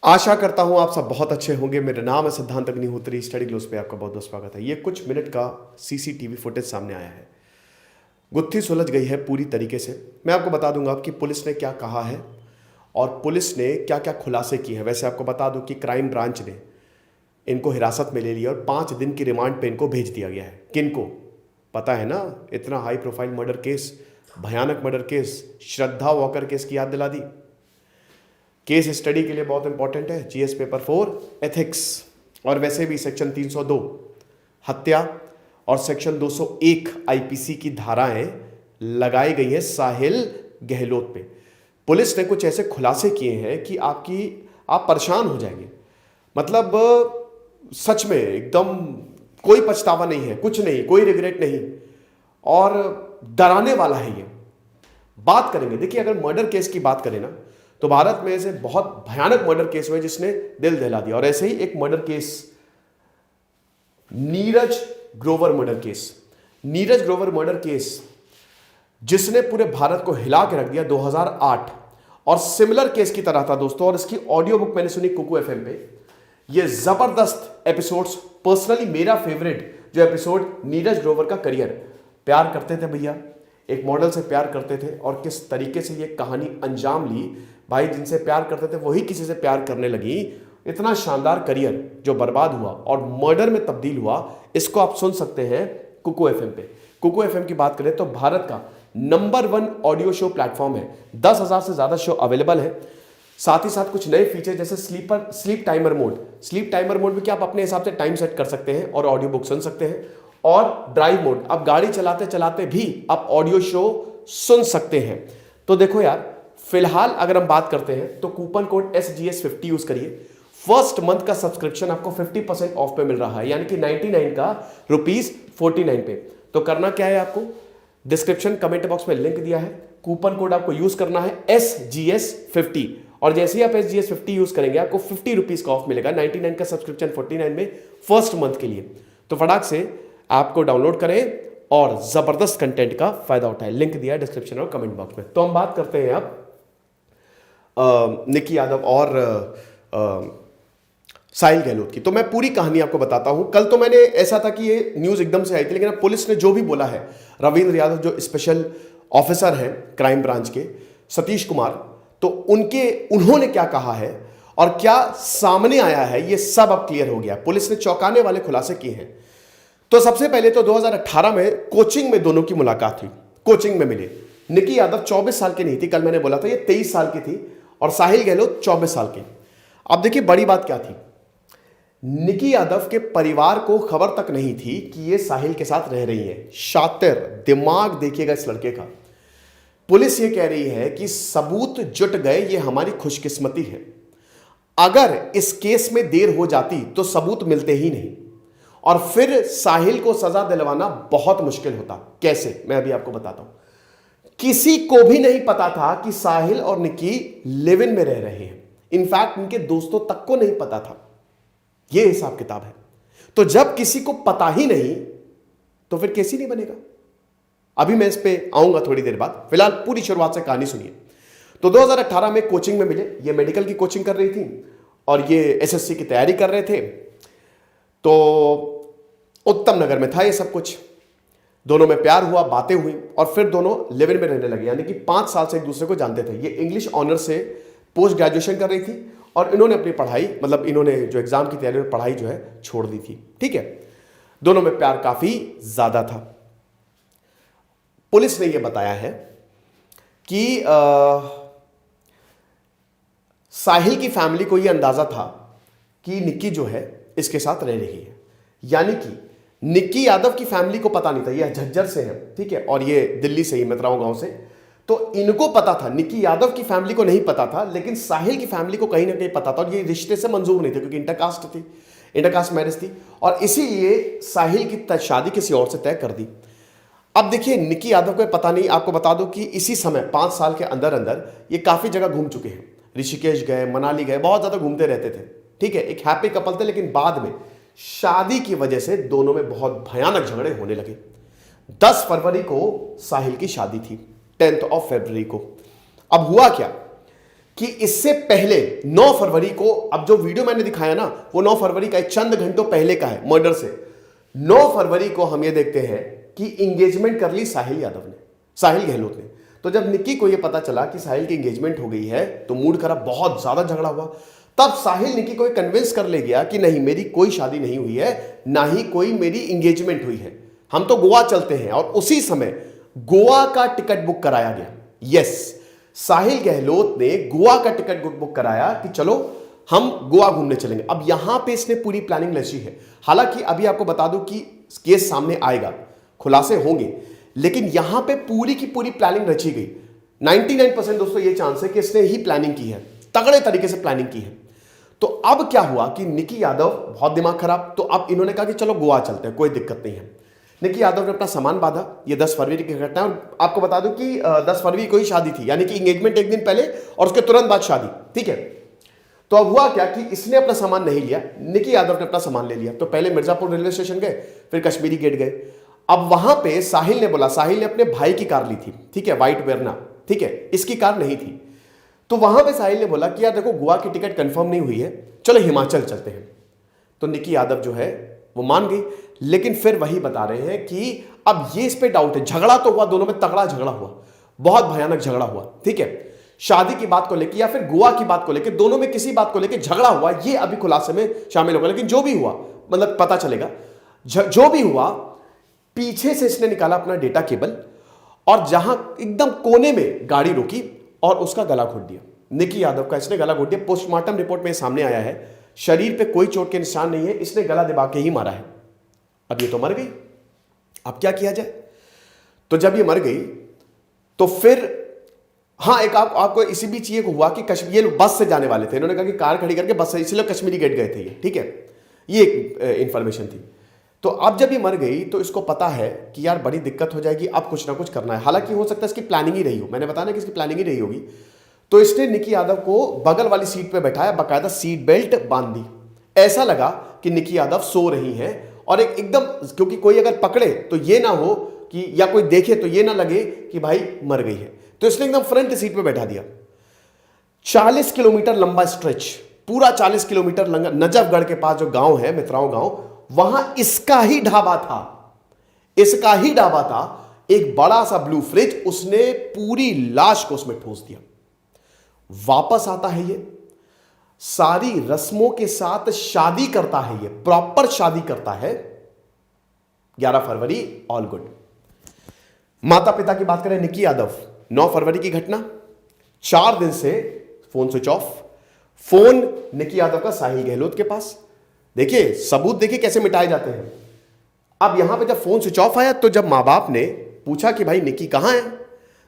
आशा करता हूं आप सब बहुत अच्छे होंगे। मेरा नाम है सिद्धांत अग्निहोत्री। स्टडी ग्लोस पे आपका बहुत बहुत स्वागत है। ये कुछ मिनट का सीसीटीवी फुटेज सामने आया है। गुत्थी सुलझ गई है पूरी तरीके से। मैं आपको बता दूंगा कि पुलिस ने क्या कहा है और पुलिस ने क्या क्या खुलासे किए हैं। वैसे आपको बता दूं कि क्राइम ब्रांच ने इनको हिरासत में ले लिया और 5 दिन की रिमांड पे इनको भेज दिया गया है। किनको पता है ना, इतना हाई प्रोफाइल मर्डर केस, भयानक मर्डर केस, श्रद्धा वॉकर केस की याद दिला दी। केस स्टडी के लिए बहुत इंपॉर्टेंट है, जीएस पेपर 4 एथिक्स। और वैसे भी सेक्शन 302 हत्या और सेक्शन 201 आईपीसी की धाराएं लगाई गई है साहिल गहलोत पे। पुलिस ने कुछ ऐसे खुलासे किए हैं कि आप परेशान हो जाएंगे। मतलब सच में एकदम कोई पछतावा नहीं है, कुछ नहीं, कोई रिग्रेट नहीं, और डराने वाला है ये। बात करेंगे, देखिए अगर मर्डर केस की बात करें ना तो भारत में ऐसे बहुत भयानक मर्डर केस हुए जिसने दिल दहला दिया। और ऐसे ही एक murder case, Neeraj Grover murder case. Neeraj Grover murder case जिसने पूरे भारत को हिला के रख दिया 2008, और सिमिलर केस की तरह था दोस्तों। और इसकी ऑडियो बुक मैंने सुनी कुकू एफएम पे। ये जबरदस्त एपिसोड्स, पर्सनली मेरा फेवरेट जो एपिसोड, नीरज ग्रोवर का करियर। प्यार करते थे भैया, एक मॉडल से प्यार करते थे और किस तरीके से ये कहानी अंजाम ली। भाई जिनसे प्यार करते थे वही किसी से प्यार करने लगी। इतना शानदार करियर जो बर्बाद हुआ और मर्डर में तब्दील हुआ, इसको आप सुन सकते हैं कुकू एफएम पे। कुकू एफएम की बात करें तो भारत का नंबर 1 ऑडियो शो प्लेटफॉर्म है। 10,000 से ज्यादा शो अवेलेबल है। साथ ही साथ कुछ नए फीचर जैसे sleep timer mode. Sleep timer mode में क्या आप अपने हिसाब से टाइम सेट कर सकते हैं और ऑडियो बुक सुन सकते हैं। और ड्राइव मोड, आप गाड़ी चलाते चलाते भी आप ऑडियो शो सुन सकते हैं। तो देखो यार, फिलहाल अगर हम बात करते हैं तो कूपन कोड SGS50 यूज करिए। फर्स्ट मंथ का सब्सक्रिप्शन आपको 50% ऑफ पे मिल रहा है, यानी कि 99 का ₹49 पे। तो करना क्या है आपको, डिस्क्रिप्शन कमेंट बॉक्स में लिंक दिया है, कूपन कोड आपको यूज करना है SGS50। और जैसे ही आप SGS50 यूज करेंगे आपको ₹50 का ऑफ मिलेगा। 99 का सब्सक्रिप्शन 49 में फर्स्ट मंथ के लिए। तो फटाक से आपको डाउनलोड करें और जबरदस्त कंटेंट का फायदा उठाएं। लिंक दिया है डिस्क्रिप्शन और कमेंट बॉक्स में। तो हम बात करते हैं अब निकी यादव और साहिल गहलोत की। तो मैं पूरी कहानी आपको बताता हूं। कल तो मैंने ऐसा था कि ये न्यूज एकदम से आई थी, लेकिन अब पुलिस ने जो भी बोला है, रविंद्र यादव जो स्पेशल ऑफिसर हैं क्राइम ब्रांच के, सतीश कुमार, तो उन्होंने क्या कहा है और क्या सामने आया है, ये सब अब क्लियर हो गया। पुलिस ने चौंकाने वाले खुलासे किए हैं। तो सबसे पहले तो 2018 में कोचिंग में दोनों की मुलाकात हुई, कोचिंग में मिले। निकी यादव 24 साल की नहीं थी, कल मैंने बोला था, ये 23 साल की थी, और साहिल गहलोत 24 साल के। अब देखिए बड़ी बात क्या थी, निकी यादव के परिवार को खबर तक नहीं थी कि ये साहिल के साथ रह रही है। शातिर, दिमाग देखिएगा इस लड़के का। पुलिस ये कह रही है कि सबूत जुट गए, ये हमारी खुशकिस्मती है। अगर इस केस में देर हो जाती तो सबूत मिलते ही नहीं, और फिर साहिल को सजा दिलवाना बहुत मुश्किल होता। कैसे, मैं अभी आपको बताता हूं। किसी को भी नहीं पता था कि साहिल और निकी लिव इन में रह रहे हैं। इनफैक्ट उनके दोस्तों तक को नहीं पता था। यह हिसाब किताब है। तो जब किसी को पता ही नहीं तो फिर केस ही नहीं बनेगा। अभी मैं इस पे आऊंगा थोड़ी देर बाद। फिलहाल पूरी शुरुआत से कहानी सुनिए। तो 2018 में कोचिंग में मिले। ये मेडिकल की कोचिंग कर रही थी और ये एसएससी की तैयारी कर रहे थे। तो उत्तम नगर में था ये सब कुछ। दोनों में प्यार हुआ, बातें हुई और फिर दोनों लिव इन में रहने लगे, यानी कि 5 साल से एक दूसरे को जानते थे। ये इंग्लिश ऑनर से पोस्ट ग्रेजुएशन कर रही थी और इन्होंने अपनी पढ़ाई, मतलब इन्होंने जो एग्जाम की तैयारी में पढ़ाई जो है छोड़ दी थी। ठीक है, दोनों में प्यार काफी ज्यादा था। पुलिस ने यह बताया है कि साहिल की फैमिली को यह अंदाजा था कि निक्की जो है इसके साथ रह रही है, यानी कि निक्की यादव की फैमिली को पता नहीं था। ये झज्जर से है, ठीक है, और ये दिल्ली से ही, मतराव गांव से। तो इनको पता था, निक्की यादव की फैमिली को नहीं पता था, लेकिन साहिल की फैमिली को कहीं ना कहीं पता था। और ये रिश्ते से मंजूर नहीं थे क्योंकि इंटरकास्ट थी, इंटरकास्ट मैरिज थी, और इसीलिए साहिल की शादी किसी और से तय कर दी। अब देखिए निक्की यादव को पता नहीं। आपको बता दो कि इसी समय 5 साल के अंदर अंदर ये काफी जगह घूम चुके हैं। ऋषिकेश गए, मनाली गए, बहुत ज्यादा घूमते रहते थे। ठीक है, एक हैप्पी कपल थे, लेकिन बाद में शादी की वजह से दोनों में बहुत भयानक झगड़े होने लगे। 10 फरवरी को साहिल की शादी थी, 10th of February को। अब हुआ क्या कि इससे पहले 9 फरवरी को, अब जो वीडियो मैंने दिखाया ना वो 9 फरवरी का चंद घंटों पहले का है मर्डर से। 9 फरवरी को हम ये देखते हैं कि एंगेजमेंट कर ली साहिल यादव ने, साहिल गहलोत ने। तो जब निक्की को ये पता चला कि साहिल की एंगेजमेंट हो गई है तो मूड खराब, बहुत ज्यादा झगड़ा हुआ। तब साहिल निक्की को कन्विंस कर ले गया कि नहीं मेरी कोई शादी नहीं हुई है, ना ही कोई मेरी एंगेजमेंट हुई है, हम तो गोवा चलते हैं। और उसी समय गोवा का टिकट बुक कराया गया। यस, साहिल गहलोत ने गोवा का टिकट बुक कराया कि चलो हम गोवा घूमने चलेंगे। अब यहां पे इसने पूरी प्लानिंग रची है। हालांकि अभी आपको बता दूं कि केस सामने आएगा, खुलासे होंगे, लेकिन यहां पे पूरी की पूरी प्लानिंग रची गई। 99% दोस्तों ये चांस है कि इसने ही प्लानिंग की है, तगड़े तरीके से प्लानिंग की है। तो अब क्या हुआ कि निक्की यादव बहुत दिमाग खराब, तो अब इन्होंने कहा कि चलो गोवा चलते हैं, कोई दिक्कत नहीं है। निक्की यादव ने अपना सामान बांधा। ये 10 फरवरी की घटना है और आपको बता दूं कि 10 फरवरी को ही शादी थी, यानी कि एंगेजमेंट एक दिन पहले और उसके तुरंत बाद शादी। ठीक है, तो अब हुआ क्या कि इसने अपना सामान नहीं लिया, निक्की यादव ने अपना सामान ले लिया। तो पहले मिर्जापुर रेलवे स्टेशन गए, फिर कश्मीरी गेट गए। अब वहां पे साहिल ने बोला, साहिल ने अपने भाई की कार ली थी, ठीक है, व्हाइट वेरना, ठीक है, इसकी कार नहीं थी। तो वहां पे साहिल ने बोला कि यार देखो गोवा की टिकट कंफर्म नहीं हुई है, चलो हिमाचल चलते हैं। तो निक्की यादव जो है वो मान गई, लेकिन फिर वही बता रहे हैं कि अब ये इस पे डाउट है। झगड़ा तो हुआ, दोनों में तगड़ा झगड़ा हुआ, बहुत भयानक झगड़ा हुआ, ठीक है, शादी की बात को लेकर या फिर गोवा की बात को लेकर, दोनों में किसी बात को लेकर झगड़ा हुआ। ये अभी खुलासे में शामिल होगा, लेकिन जो भी हुआ मतलब पता चलेगा। जो भी हुआ, पीछे से इसने निकाला अपना डेटा केबल और जहां एकदम कोने में गाड़ी रोकी और उसका गला घोट दिया। निक्की यादव का इसने गला घोट दिया। पोस्टमार्टम रिपोर्ट में सामने आया है, शरीर पे कोई चोट के निशान नहीं है, इसने गला दबा के ही मारा है। अब ये तो मर गई, अब क्या किया जाए? तो जब ये मर गई तो फिर हाँ, एक आपको इसी बीच ये हुआ कि ये बस से जाने वाले थे, इन्होंने कहा कि कार खड़ी करके बस से, इसलिए कश्मीरी गेट गए थे ये, ठीक है, ये एक इंफॉर्मेशन थी। तो अब जब ये मर गई तो इसको पता है कि यार बड़ी दिक्कत हो जाएगी, अब कुछ ना कुछ करना है। हालांकि हो सकता है इसकी प्लानिंग ही रही हो, मैंने बताया ना कि इसकी प्लानिंग ही रही होगी। तो इसने निक्की यादव को बगल वाली सीट पे बैठाया, बाकायदा सीट बेल्ट बांध दी। ऐसा लगा कि निक्की यादव सो रही हैं और एकदम, क्योंकि कोई अगर पकड़े तो ये ना हो कि, या कोई देखे तो ये ना लगे कि भाई मर गई है। तो इसने एकदम फ्रंट सीट पे बैठा दिया। 40 किलोमीटर लंबा स्ट्रेच, पूरा 40 किलोमीटर लंबा, नजफगढ़ के पास जो गांव है, मित्राओं गांव, वहां इसका ही ढाबा था, इसका ही ढाबा था। एक बड़ा सा ब्लू फ्रिज, उसने पूरी लाश को उसमें ठूस दिया। वापस आता है ये, सारी रस्मों के साथ शादी करता है, ये प्रॉपर शादी करता है। 11 फरवरी, ऑल गुड। माता पिता की बात करें, निक्की यादव, 9 फरवरी की घटना, 4 दिन से phone switch off. Phone Nikki Yadav का साहिल गहलोत के पास। देखिए सबूत, देखिए कैसे मिटाए जाते हैं। अब यहां पे जब फोन स्विच ऑफ आया तो जब मां बाप ने पूछा कि भाई निक्की कहां है,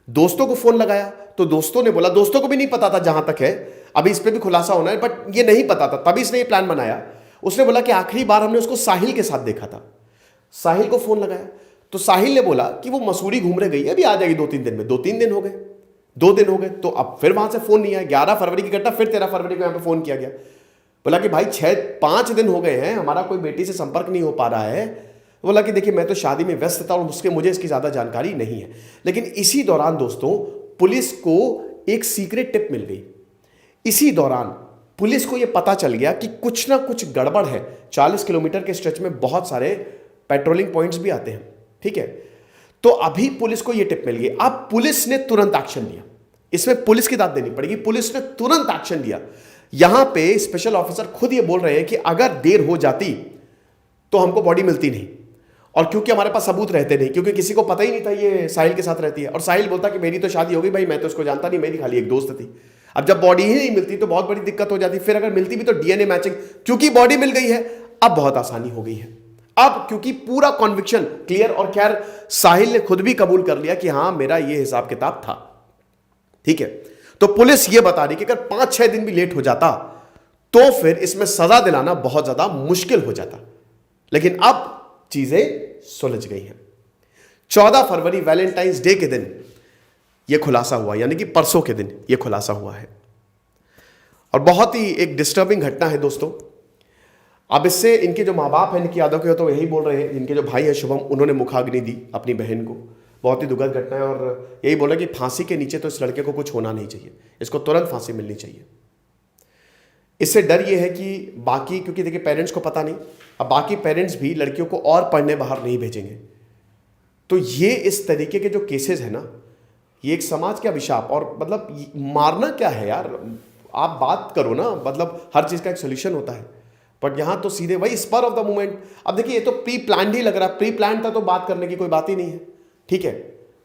दोस्तों को फोन लगाया तो दोस्तों ने बोला, दोस्तों को भी नहीं पता था जहां तक है, अभी इस पे भी खुलासा होना है, बट ये नहीं पता था, तभी इसने ये प्लान बनाया। उसने बोला कि आखिरी बार हमने उसको साहिल के साथ देखा था। साहिल को फोन लगाया तो साहिल ने बोला कि वो मसूरी घूम रहे गई, अभी आ जाएगी 2-3 दिन में। 2-3 दिन हो गए, 2 दिन हो गए, तो अब फिर वहां से फोन नहीं आया। 11 फरवरी की घटना, फिर 13 फरवरी को यहां पे फोन किया गया। बोला कि भाई 5 दिन हो गए हैं, हमारा कोई बेटी से संपर्क नहीं हो पा रहा है। बोला कि देखिए मैं तो शादी में व्यस्त था और मुझे इसकी ज्यादा जानकारी नहीं है। लेकिन इसी दौरान दोस्तों पुलिस को एक सीक्रेट टिप मिल गई। इसी दौरान पुलिस को यह पता चल गया कि कुछ ना कुछ गड़बड़ है। 40 किलोमीटर के स्ट्रेच में बहुत सारे पेट्रोलिंग पॉइंट्स भी आते हैं, ठीक है। तो अभी पुलिस को यह टिप मिल गई। अब पुलिस ने तुरंत एक्शन लिया, इसमें पुलिस की दाद देनी पड़ेगी। पुलिस ने तुरंत एक्शन लिया। यहां पे स्पेशल ऑफिसर खुद ये बोल रहे हैं कि अगर देर हो जाती तो हमको बॉडी मिलती नहीं, और क्योंकि हमारे पास सबूत रहते नहीं, क्योंकि किसी को पता ही नहीं था ये साहिल के साथ रहती है। और साहिल बोलता कि मेरी तो शादी हो गई भाई, मैं तो उसको जानता नहीं, मेरी खाली एक दोस्त थी। अब जब बॉडी ही नहीं मिलती तो बहुत बड़ी दिक्कत हो जाती। फिर अगर मिलती भी तो डीएनए मैचिंग, क्योंकि बॉडी मिल गई है अब बहुत आसानी हो गई है। अब क्योंकि पूरा कॉन्विक्शन क्लियर, और खैर साहिल ने खुद भी कबूल कर लिया कि हां मेरा ये हिसाब किताब था, ठीक है। तो पुलिस ये बता रही कि अगर 5-6 दिन भी लेट हो जाता तो फिर इसमें सजा दिलाना बहुत ज्यादा मुश्किल हो जाता। लेकिन अब चीजें सुलझ गई हैं। 14 फरवरी वैलेंटाइंस डे के दिन यह खुलासा हुआ, यानी कि परसों के दिन यह खुलासा हुआ है। और बहुत ही एक डिस्टर्बिंग घटना है दोस्तों। अब इससे इनके जो माँ बाप हैं निक्की यादव के, तो यही बोल रहे हैं, इनके जो भाई है शुभम, उन्होंने मुखाग्नि दी अपनी बहन को। बहुत ही दुखद घटना है और यही बोला कि फांसी के नीचे तो इस लड़के को कुछ होना नहीं चाहिए, इसको तुरंत फांसी मिलनी चाहिए। इससे डर ये है कि बाकी, क्योंकि देखिए पेरेंट्स को पता नहीं, अब बाकी पेरेंट्स भी लड़कियों को और पढ़ने बाहर नहीं भेजेंगे। तो ये इस तरीके के जो केसेस है ना, ये एक समाज के अभिशाप, और मतलब मारना क्या है यार, आप बात करो ना, मतलब हर चीज़ का एक सोल्यूशन होता है, बट यहाँ तो सीधे वही स्पर ऑफ द मोमेंट। अब देखिए ये तो प्री प्लान्ड ही लग रहा है, प्री प्लान था तो बात करने की कोई बात ही नहीं है, ठीक है।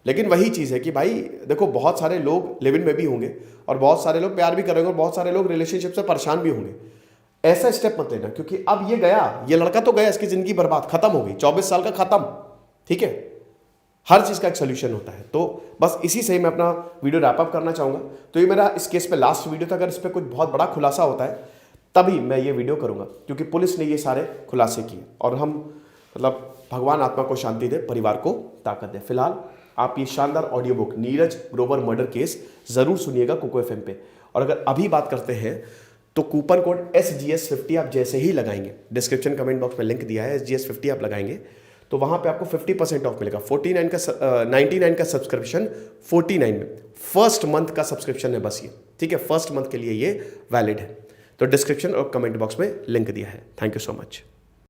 लेकिन वही चीज़ है कि भाई देखो बहुत सारे लोग लिव इन में भी होंगे और बहुत सारे लोग प्यार भी करेंगे और बहुत सारे लोग रिलेशनशिप से परेशान भी होंगे। ऐसा स्टेप मत लेना, क्योंकि अब ये गया, ये लड़का तो गया, इसकी ज़िंदगी बर्बाद, खत्म हो गई, 24 साल का खत्म, ठीक है। हर चीज़ का एक सोल्यूशन होता है। तो बस इसी से ही मैं अपना वीडियो रैप अप करना चाहूँगा। तो ये मेरा इस केस पे लास्ट वीडियो था, अगर इस पर कुछ बहुत बड़ा खुलासा होता है तभी मैं ये वीडियो करूँगा, क्योंकि पुलिस ने ये सारे खुलासे किए और हम मतलब भगवान आत्मा को शांति दे, परिवार को ताकत दे। फिलहाल आप ये शानदार audio book Neeraj Grover murder case ज़रूर सुनिएगा कोको FM पे। और अगर अभी बात करते हैं तो कूपन कोड SGS50 आप जैसे ही लगाएंगे, डिस्क्रिप्शन कमेंट बॉक्स में लिंक दिया है, SGS50 आप लगाएंगे तो वहाँ पे आपको 50% ऑफ मिलेगा। 99 का सब्सक्रिप्शन 49 में, फर्स्ट मंथ का सब्सक्रिप्शन है बस ये, ठीक है। फर्स्ट मंथ के लिए ये वैलिड है। तो डिस्क्रिप्शन और कमेंट बॉक्स में लिंक दिया है। Thank you so much.